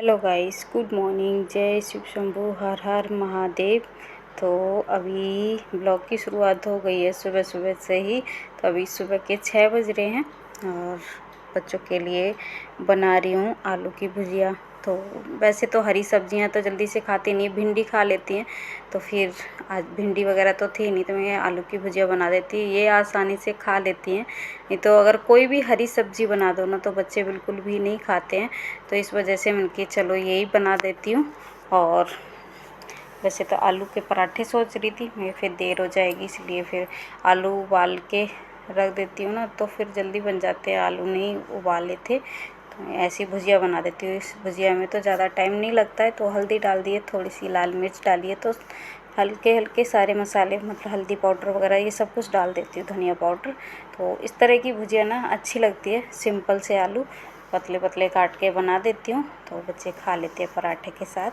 Hello guys, good morning. जय शिव शंभू, हर हर महादेव। तो अभी ब्लॉग की शुरुआत हो गई है सुबह सुबह से ही। तो अभी सुबह के 6 बज रहे हैं और बच्चों के लिए बना रही हूँ आलू की भुजिया। तो वैसे तो हरी सब्जियां तो जल्दी से खाती नहीं, भिंडी खा लेती हैं। तो फिर आज भिंडी वगैरह तो थी नहीं, तो मैं आलू की भुजिया बना देती, ये आसानी से खा लेती हैं। नहीं तो अगर कोई भी हरी सब्जी बना दो ना तो बच्चे बिल्कुल भी नहीं खाते हैं। तो इस वजह से मैंने कि चलो यही बना देती हूँ। और वैसे तो आलू के पराठे सोच रही थी मैं, फिर देर हो जाएगी इसलिए फिर आलू उबाल के रख देती हूँ ना, तो फिर जल्दी बन जाते हैं। आलू नहीं उबाले थे तो मैं ऐसी भुजिया बना देती हूँ। इस भुजिया में तो ज़्यादा टाइम नहीं लगता है। तो हल्दी डाल दिए, थोड़ी सी लाल मिर्च डालिए, तो हल्के हल्के सारे मसाले, मतलब हल्दी पाउडर वगैरह ये सब कुछ डाल देती हूँ, धनिया पाउडर। तो इस तरह की भुजिया ना अच्छी लगती है। सिंपल से आलू पतले पतले काट के बना देती हूँ तो बच्चे खा लेते हैं पराठे के साथ,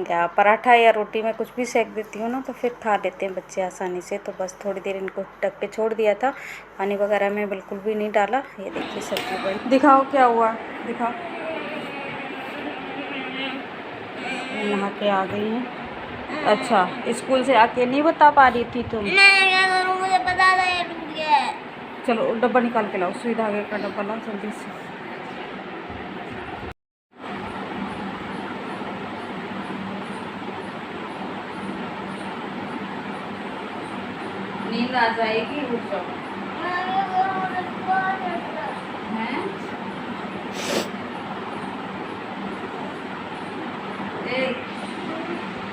या पराठा या रोटी में कुछ भी सेक देती हूँ ना तो फिर खा लेते हैं बच्चे आसानी से। तो बस थोड़ी देर इनको ढक के छोड़ दिया था, पानी वगैरह में बिल्कुल भी नहीं डाला। ये देखिए सब्जी बन, दिखाओ क्या हुआ, दिखाओ। नहा के आ गई हैं। अच्छा, स्कूल से आके नहीं बता पा रही थी तुम? नहीं, मुझे पता नहीं, टूट गया। चलो डब्बा निकाल के लाओ, सुई धागे का डब्बा लाओ जल्दी से। नींद आ जाएगी, उठ जाओ। हैं?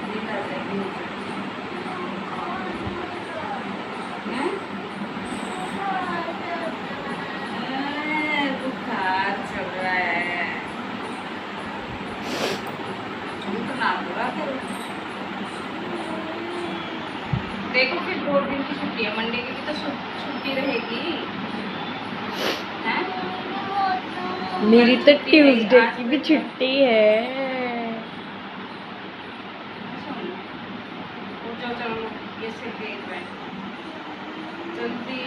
नींद आ जाएगी, उठ जाओ। बुखार चल रहा है, ना बुरा करो। देखो फिर 2 दिन की छुट्टी है, मंडे की भी तो छुट्टी रहेगी। हैं? मेरी तो ट्यूसडे की भी छुट्टी है। चलो चलो, ये से देख रहे हैं जल्दी।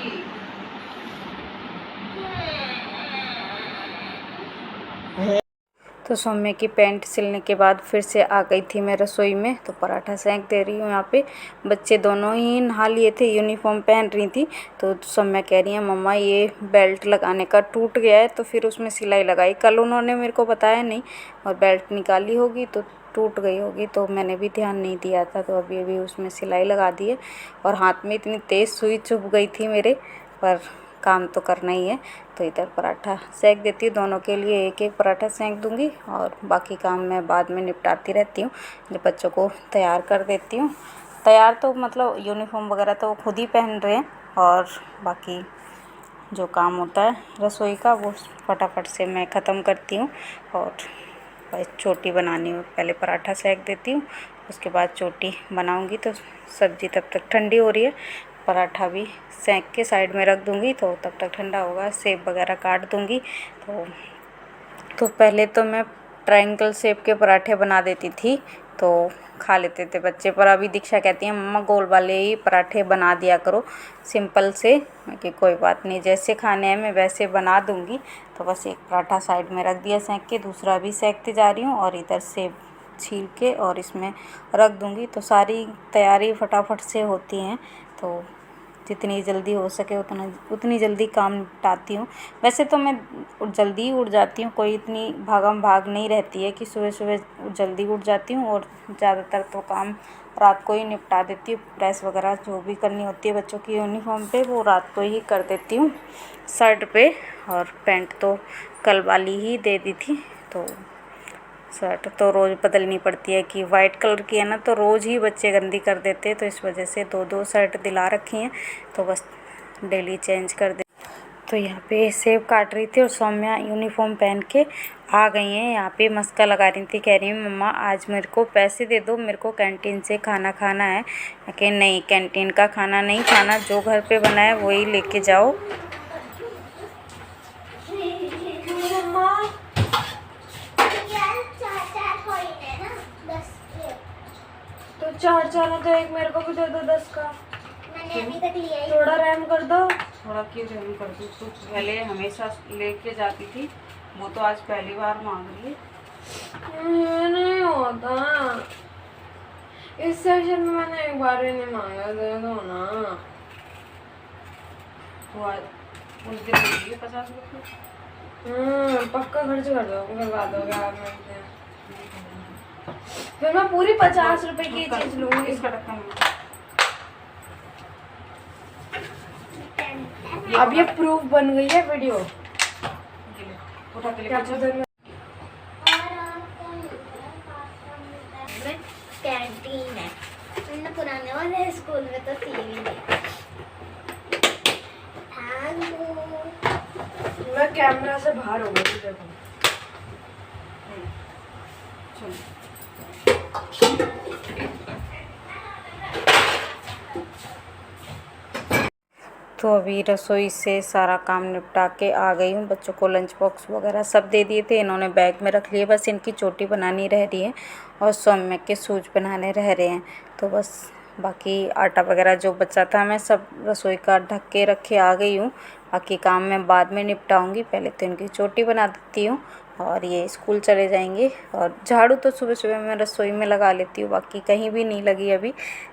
तो सौम्य की पैंट सिलने के बाद फिर से आ गई थी मैं रसोई में। तो पराठा सेंक दे रही हूँ यहाँ पे। बच्चे दोनों ही नहा लिए थे, यूनिफॉर्म पहन रही थी। तो सौम्य कह रही है मम्मा ये बेल्ट लगाने का टूट गया है, तो फिर उसमें सिलाई लगाई। कल उन्होंने मेरे को बताया नहीं और बेल्ट निकाली होगी तो टूट गई होगी, तो मैंने भी ध्यान नहीं दिया था। तो अभी अभी उसमें सिलाई लगा दी है और हाथ में इतनी तेज़ सुई चुभ गई थी मेरे, पर काम तो करना ही है। तो इधर पराठा सेक देती हूँ, दोनों के लिए एक एक पराठा सेक दूँगी और बाकी काम मैं बाद में निपटाती रहती हूँ। जब बच्चों को तैयार कर देती हूँ, तैयार तो मतलब यूनिफॉर्म वगैरह तो खुद ही पहन रहे हैं, और बाकी जो काम होता है रसोई का वो फटाफट से मैं ख़त्म करती हूँ। और बस चोटी बनानी हूँ, पहले पराठा सेक देती हूँ, उसके बाद चोटी बनाऊँगी। तो सब्ज़ी तब तक ठंडी हो रही है, पराठा भी सेंक के साइड में रख दूँगी तो तब तक ठंडा होगा। सेब वगैरह काट दूँगी। तो पहले तो मैं ट्रायंगल शेप के पराठे बना देती थी तो खा लेते थे बच्चे, पर अभी दीक्षा कहती है मम्मा गोल वाले ही पराठे बना दिया करो सिंपल से। कि कोई बात नहीं, जैसे खाने हैं मैं वैसे बना दूँगी। तो बस एक पराठा साइड में रख दिया सेंक के, दूसरा भी सेंकती जा रही हूँ और इधर सेब छील के और इसमें रख दूँगी। तो सारी तैयारी फटाफट से होती हैं, तो जितनी जल्दी हो सके उतनी जल्दी काम निपटाती हूँ। वैसे तो मैं जल्दी ही उठ जाती हूँ, कोई इतनी भागम भाग नहीं रहती है कि सुबह सुबह जल्दी उठ जाती हूँ। और ज़्यादातर तो काम रात को ही निपटा देती हूँ। प्रेस वगैरह जो भी करनी होती है बच्चों की यूनिफॉर्म पे वो रात को ही कर देती हूँ शर्ट पे। और पैंट तो कल वाली ही दे दी थी। तो शर्ट तो रोज़ बदलनी पड़ती है, कि वाइट कलर की है ना तो रोज़ ही बच्चे गंदी कर देते हैं। तो इस वजह से 2-2 शर्ट दिला रखी हैं, तो बस डेली चेंज कर दे। तो यहाँ पे सेब काट रही थी और सौम्या यूनिफॉर्म पहन के आ गई हैं। यहाँ पे मस्का लगा रही थी, कह रही है मम्मा आज मेरे को पैसे दे दो, मेरे को कैंटीन से खाना खाना है। कि नहीं, कैंटीन का खाना नहीं खाना, जो घर पे बना है वही लेके जाओ। तो 4 है तो एक मेरे को भी दे दो 10 का। मैंने अभी तक लिया ही। थोड़ा रहम कर दो। थोड़ा क्यों रहम कर दूँ, तो पहले हमेशा लेके जाती थी, वो तो आज पहली बार मांग रही है। ये नहीं होता। इस सेशन में मैंने एक बार भी नहीं मांगा, दे दो ना। उस दिन देंगे 50 रुपये। पक्का खर्च कर दो, करवा दोगे आप मेरे से। फिर मैं पूरी 50 रुपए की चीज लूंगी। इसका ढक्कन अब ये प्रूफ बन गई है वीडियो। उठा के क्या लेके पता मैं कैंटीन है। मैंने पुराने वाले स्कूल में तो थी भी नहीं। मैं कैमरा से बाहर हो गई, देखो। तो अभी रसोई से सारा काम निपटा के आ गई हूँ। बच्चों को लंच बॉक्स वगैरह सब दे दिए थे, इन्होंने बैग में रख लिए। बस इनकी चोटी बनानी रह रही है और सौम्य के सूज बनाने रह रहे हैं। तो बस बाकी आटा वगैरह जो बचा था मैं सब रसोई का ढक के रखे आ गई हूँ। बाकी काम मैं बाद में निपटाऊँगी, पहले तो इनकी चोटी बना देती हूँ और ये स्कूल चले जाएंगे। और झाड़ू तो सुबह सुबह मैं रसोई में लगा लेती हूँ, बाकी कहीं भी नहीं लगी अभी,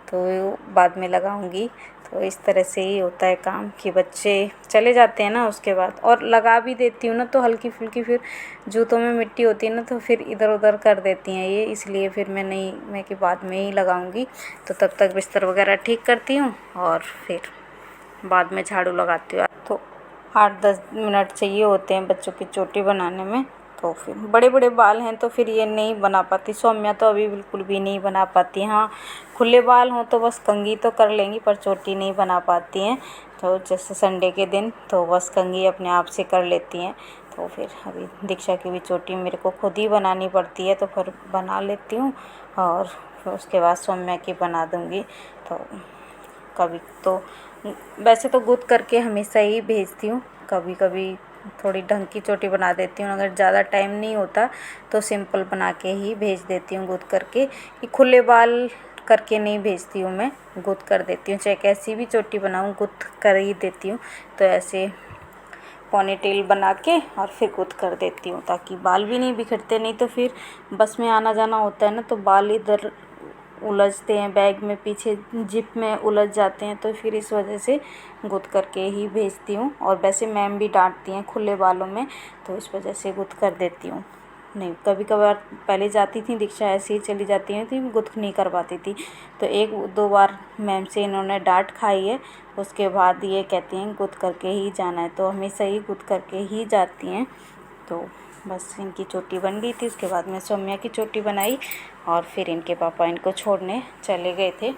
तो बाद में लगाऊंगी। तो इस तरह से ही होता है काम कि बच्चे चले जाते हैं ना उसके बाद, और लगा भी देती हूँ ना तो हल्की फुल्की फिर जूतों में मिट्टी होती है ना तो फिर इधर उधर कर देती हैं ये, इसलिए फिर मैं कि बाद में ही लगाऊंगी। तो तब तक बिस्तर वगैरह ठीक करती हूँ और फिर बाद में झाड़ू लगाती हूँ। तो 8-10 मिनट चाहिए होते हैं बच्चों की चोटी बनाने में। तो फिर बड़े बड़े बाल हैं तो फिर ये नहीं बना पाती। सौम्या तो अभी बिल्कुल भी नहीं बना पाती। हाँ, खुले बाल हों तो बस कंघी तो कर लेंगी पर चोटी नहीं बना पाती हैं। तो जैसे संडे के दिन तो बस कंघी अपने आप से कर लेती हैं। तो फिर अभी दीक्षा की भी चोटी मेरे को खुद ही बनानी पड़ती है, तो फिर बना लेती हूँ और फिर उसके बाद सौम्या की बना दूँगी। तो कभी तो वैसे तो गुद करके हमेशा ही भेजती हूँ, कभी कभी थोड़ी ढंग की चोटी बना देती हूँ। अगर ज़्यादा टाइम नहीं होता तो सिंपल बना के ही भेज देती हूँ गुद करके, कि खुले बाल करके नहीं भेजती हूँ मैं, गुद कर देती हूँ। चाहे कैसी भी चोटी बनाऊँ गुद कर ही देती हूँ। तो ऐसे पोनी टेल बना के और फिर गुद कर देती हूँ ताकि बाल भी नहीं बिखरते। नहीं तो फिर बस में आना जाना होता है ना तो बाल इधर उलझते हैं, बैग में पीछे जिप में उलझ जाते हैं, तो फिर इस वजह से गुद करके ही भेजती हूँ। और वैसे मैम भी डांटती हैं खुले बालों में, तो इस वजह से गुद कर देती हूँ। नहीं, कभी कभार पहले जाती थी दीक्षा ऐसे ही चली जाती थी, गुद नहीं करवाती थी। तो 1-2 बार मैम से इन्होंने डांट खाई है, उसके बाद ये कहती हैं गुद करके ही जाना है, तो हमेशा ही गुद करके ही जाती हैं। तो बस इनकी चोटी बन गई थी, उसके बाद मैं सौम्या की चोटी बनाई और फिर इनके पापा इनको छोड़ने चले गए थे।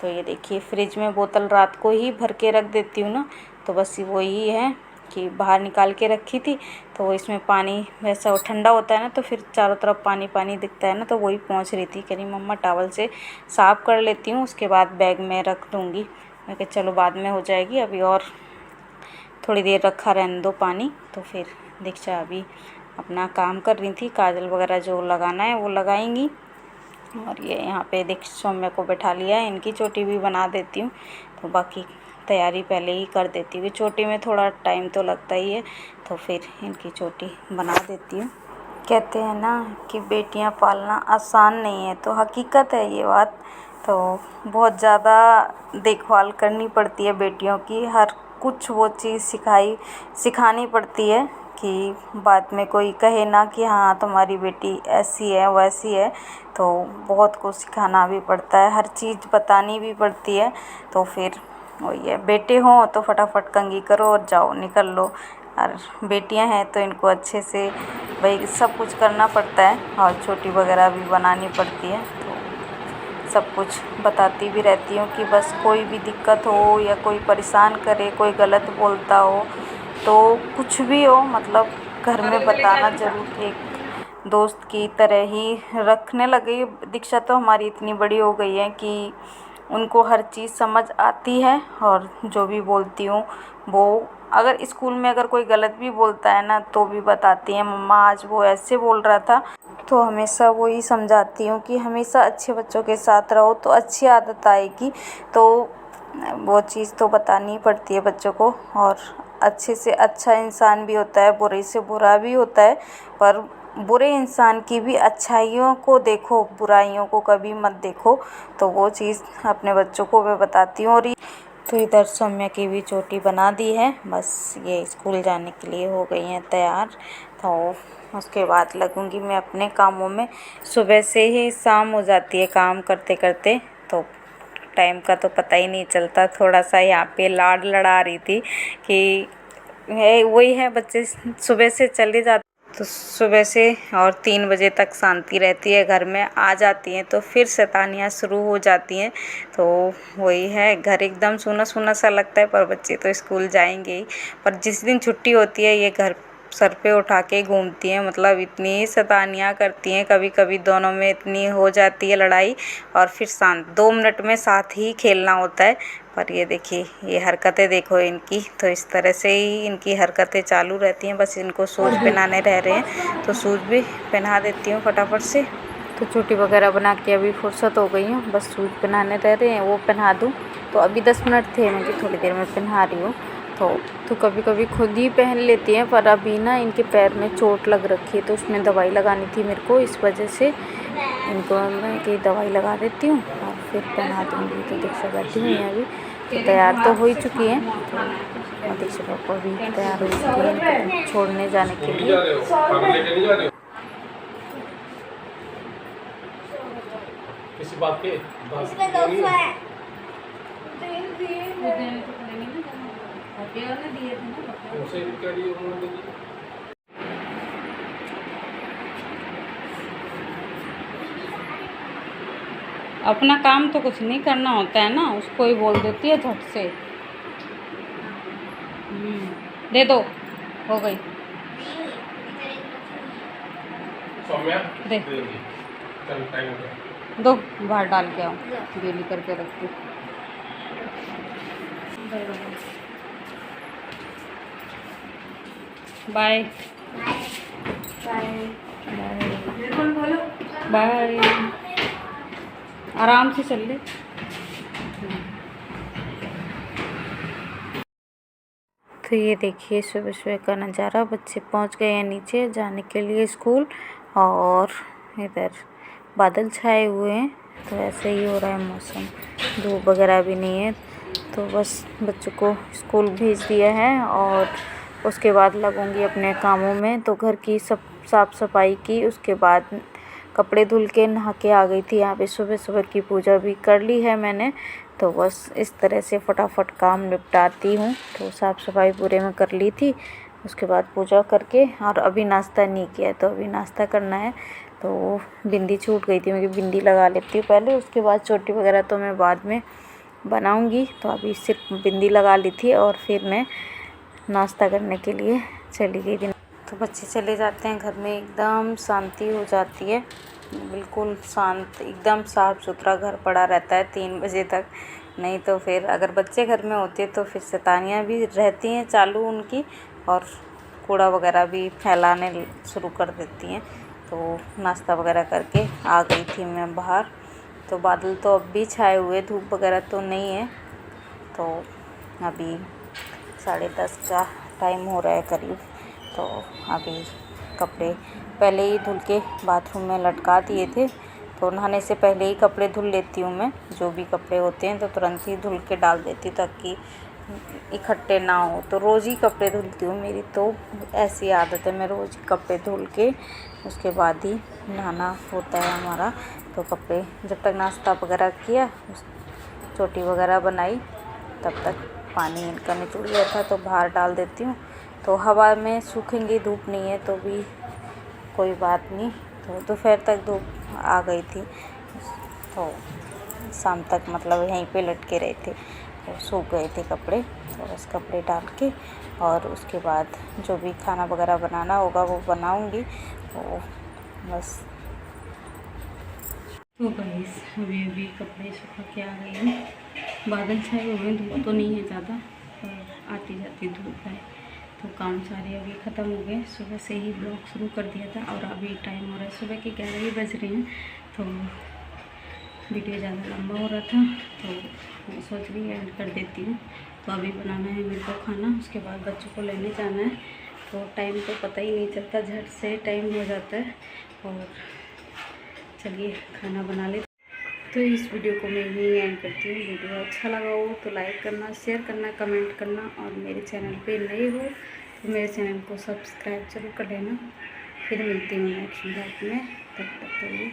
तो ये देखिए फ्रिज में बोतल रात को ही भर के रख देती हूँ ना, तो बस वही है कि बाहर निकाल के रखी थी तो वो इसमें पानी वैसा वो ठंडा होता है ना तो फिर चारों तरफ पानी पानी दिखता है ना, तो वही पहुँच रही थी। कह रही मम्मा टॉवल से साफ़ कर लेती हूँ, उसके बाद बैग में रख दूँगी। मैं कहा चलो बाद में हो जाएगी, अभी और थोड़ी देर रखा रहने दो पानी। तो फिर दीक्षा अभी अपना काम कर रही थी, काजल वगैरह जो लगाना है वो लगाएंगी। और ये यहाँ पे देख सौम्या को बैठा लिया है, इनकी चोटी भी बना देती हूँ। तो बाकी तैयारी पहले ही कर देती हूँ, चोटी में थोड़ा टाइम तो लगता ही है, तो फिर इनकी चोटी बना देती हूँ। कहते हैं ना कि बेटियाँ पालना आसान नहीं है, तो हकीकत है ये बात। तो बहुत ज़्यादा देखभाल करनी पड़ती है बेटियों की, हर कुछ वो चीज़ सिखानी पड़ती है कि बाद में कोई कहे ना कि हाँ तुम्हारी बेटी ऐसी है वैसी है। तो बहुत कुछ सिखाना भी पड़ता है, हर चीज़ बतानी भी पड़ती है। तो फिर वही है, बेटे हों तो फटाफट कंघी करो और जाओ निकल लो, और बेटियां हैं तो इनको अच्छे से भाई सब कुछ करना पड़ता है और चोटी वगैरह भी बनानी पड़ती है। तो सब कुछ बताती भी रहती हूँ कि बस कोई भी दिक्कत हो या कोई परेशान करे, कोई गलत बोलता हो, तो कुछ भी हो मतलब घर में बताना ज़रूर, एक दोस्त की तरह ही रखने लगी। दीक्षा तो हमारी इतनी बड़ी हो गई है कि उनको हर चीज़ समझ आती है, और जो भी बोलती हूँ वो अगर स्कूल में अगर कोई गलत भी बोलता है ना तो भी बताती हैं, मम्मा आज वो ऐसे बोल रहा था। तो हमेशा वो ही समझाती हूँ कि हमेशा अच्छे बच्चों के साथ रहो तो अच्छी आदत आएगी। तो वो चीज़ तो बतानी ही पड़ती है बच्चों को, और अच्छे से अच्छा इंसान भी होता है, बुरे से बुरा भी होता है, पर बुरे इंसान की भी अच्छाइयों को देखो, बुराइयों को कभी मत देखो। तो वो चीज़ अपने बच्चों को मैं बताती हूँ। और तो इधर सौम्या की भी चोटी बना दी है, बस ये स्कूल जाने के लिए हो गई हैं तैयार। तो उसके बाद लगूंगी मैं अपने कामों में। सुबह से ही शाम हो जाती है काम करते करते, तो टाइम का तो पता ही नहीं चलता। थोड़ा सा यहाँ पे लाड लड़ा रही थी कि वही है, बच्चे सुबह से चले जाते तो सुबह से और 3 बजे तक शांति रहती है घर में। आ जाती हैं तो फिर शैतानियाँ शुरू हो जाती हैं। तो वही है, घर एकदम सूना सूना सा लगता है, पर बच्चे तो स्कूल जाएंगे ही। पर जिस दिन छुट्टी होती है ये घर सर पे उठा के घूमती हैं, मतलब इतनी शैतानियाँ करती हैं। कभी कभी दोनों में इतनी हो जाती है लड़ाई, और फिर शांत 2 मिनट में साथ ही खेलना होता है। पर ये देखिए, ये हरकतें देखो इनकी। तो इस तरह से ही इनकी हरकतें चालू रहती हैं। बस इनको शूज़ पहनाने रह रहे हैं, तो शूज़ भी पहना देती हूँ फटाफट से। तो चोटी वगैरह बना के अभी फुर्सत हो गई हूँ, बस शूज़ पहनाने रह रहे हैं, वो पहना दूँ। तो अभी 10 मिनट थे, मैं कि थोड़ी देर में पहना रही हूँ। तो कभी कभी खुद ही पहन लेती हैं, पर अभी ना इनके पैर में चोट लग रखी है, तो उसमें दवाई लगानी थी मेरे को। इस वजह से इनको मैं कि दवाई लगा देती हूँ और फिर पहना दूँगी। तो दीक्षा बैठी हुई हैं अभी, तो तैयार तो हो ही चुकी हैं। तो दीक्षा पापा भी तैयार हो चुकी हैं छोड़ने जाने के लिए। किसी बात के अपना काम तो कुछ नहीं करना होता है ना, उसको ही बोल देती है झट से। दे दो, हो गई, दे दो, बाहर डाल के आओ, गीली करके रखती। बाय बाय, आराम से चल ले। तो ये देखिए सुबह सुबह का नज़ारा। बच्चे पहुंच गए हैं नीचे जाने के लिए स्कूल, और इधर बादल छाए हुए हैं। तो ऐसे ही हो रहा है मौसम, धूप वगैरह भी नहीं है। तो बस बच्चों को स्कूल भेज दिया है, और उसके बाद लगूंगी अपने कामों में। तो घर की सब साफ़ सफाई की, उसके बाद कपड़े धुल के नहा के आ गई थी यहाँ पे। सुबह सुबह की पूजा भी कर ली है मैंने। तो बस इस तरह से फटाफट काम निपटाती हूँ। तो साफ़ सफाई पूरे में कर ली थी, उसके बाद पूजा करके, और अभी नाश्ता नहीं किया, तो अभी नाश्ता करना है। तो बिंदी छूट गई थी, मैं बिंदी लगा लेती हूँ पहले, उसके बाद चोटी वगैरह तो मैं बाद में बनाऊँगी। तो अभी सिर्फ बिंदी लगा ली थी, और फिर मैं नाश्ता करने के लिए चली गई थी। तो बच्चे चले जाते हैं, घर में एकदम शांति हो जाती है, बिल्कुल शांत, एकदम साफ़ सुथरा घर पड़ा रहता है 3 बजे तक। नहीं तो फिर अगर बच्चे घर में होते तो फिर शैतानियाँ भी रहती हैं चालू उनकी, और कूड़ा वगैरह भी फैलाने शुरू कर देती हैं। तो नाश्ता वगैरह करके आ गई थी मैं बाहर। तो बादल तो अब भी छाए हुए, धूप वगैरह तो नहीं है। तो अभी 10:30 का टाइम हो रहा है करीब। तो अभी कपड़े पहले ही धुल के बाथरूम में लटका दिए थे। तो नहाने से पहले ही कपड़े धुल लेती हूँ मैं, जो भी कपड़े होते हैं तो तुरंत ही धुल के डाल देती हूँ, ताकि इकट्ठे ना हो। तो रोज़ ही कपड़े धुलती हूँ, मेरी तो ऐसी आदत है, मैं रोज़ कपड़े धुल के उसके बाद ही नहाना होता है हमारा। तो कपड़े जब तक नाश्ता वगैरह किया, चोटी वगैरह बनाई, तब तक पानी इनका निचुड़ गया था, तो बाहर डाल देती हूँ। तो हवा में सूखेंगी, धूप नहीं है तो भी कोई बात नहीं। तो दोपहर तक धूप आ गई थी, तो शाम तक मतलब यहीं पे लटके रहे थे, तो सूख गए थे कपड़े। तो बस कपड़े डाल के, और उसके बाद जो भी खाना वगैरह बनाना होगा वो बनाऊंगी। तो बस तो गाइस अभी कपड़े सुखा के आ गई हूँ। बादल छाए हुए हैं, धूप तो नहीं है ज़्यादा, पर आती जाती धूप है। तो काम सारे अभी ख़त्म हो गए। सुबह से ही ब्लॉग शुरू कर दिया था, और अभी टाइम हो रहा है सुबह के 11 ही बज रहे हैं। तो वीडियो ज़्यादा लंबा हो रहा था, तो मैं सोच रही एंड कर देती हूँ। तो अभी बनाना है मेरे को खाना, उसके बाद बच्चों को लेने जाना है। तो टाइम तो पता ही नहीं चलता, झट से टाइम हो जाता है। और चलिए खाना बना ले। तो इस वीडियो को मैं यही एंड करती हूँ। वीडियो अच्छा लगा हो तो लाइक करना, शेयर करना, कमेंट करना, और मेरे चैनल पे नए हो तो मेरे चैनल को सब्सक्राइब जरूर कर लेना। फिर मिलती हूँ नेक्स्ट ब्लॉग में, तब तक के लिए।